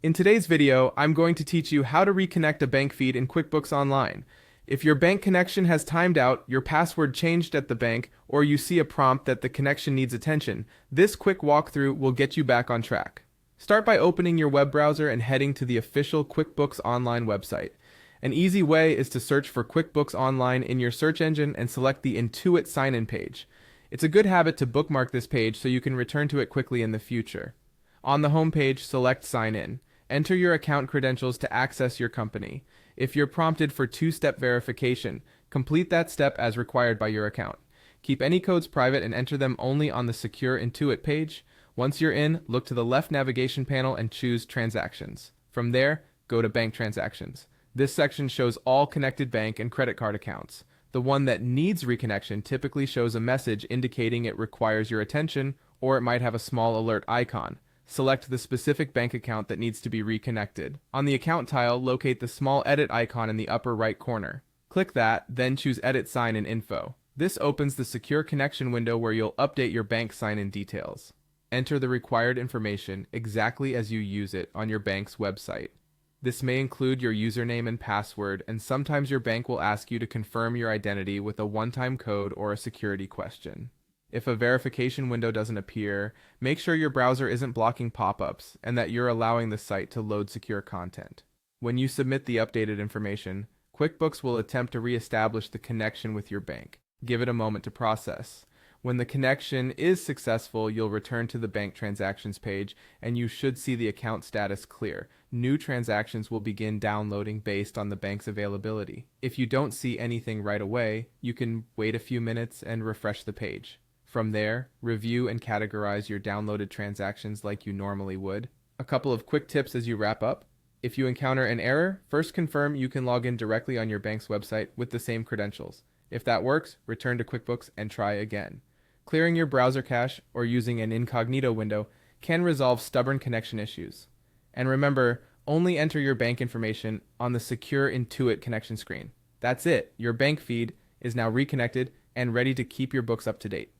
In today's video, I'm going to teach you how to reconnect a bank feed in QuickBooks Online. If your bank connection has timed out, your password changed at the bank, or you see a prompt that the connection needs attention, this quick walkthrough will get you back on track. Start by opening your web browser and heading to the official QuickBooks Online website. An easy way is to search for QuickBooks Online in your search engine and select the Intuit sign-in page. It's a good habit to bookmark this page so you can return to it quickly in the future. On the home page, select Sign In. Enter your account credentials to access your company. If you're prompted for two-step verification, complete that step as required by your account. Keep any codes private and enter them only on the secure Intuit page. Once you're in, look to the left navigation panel and choose Transactions. From there, go to Bank Transactions. This section shows all connected bank and credit card accounts. The one that needs reconnection typically shows a message indicating it requires your attention, or it might have a small alert icon. Select the specific bank account that needs to be reconnected. On the account tile, locate the small edit icon in the upper right corner. Click that, then choose Edit Sign-in Info. This opens the secure connection window where you'll update your bank sign-in details. Enter the required information exactly as you use it on your bank's website. This may include your username and password, and sometimes your bank will ask you to confirm your identity with a one-time code or a security question. If a verification window doesn't appear, make sure your browser isn't blocking pop-ups and that you're allowing the site to load secure content. When you submit the updated information, QuickBooks will attempt to re-establish the connection with your bank. Give it a moment to process. When the connection is successful, you'll return to the bank transactions page and you should see the account status clear. New transactions will begin downloading based on the bank's availability. If you don't see anything right away, you can wait a few minutes and refresh the page. From there, review and categorize your downloaded transactions like you normally would. A couple of quick tips as you wrap up. If you encounter an error, first confirm you can log in directly on your bank's website with the same credentials. If that works, return to QuickBooks and try again. Clearing your browser cache or using an incognito window can resolve stubborn connection issues. And remember, only enter your bank information on the secure Intuit connection screen. That's it. Your bank feed is now reconnected and ready to keep your books up to date.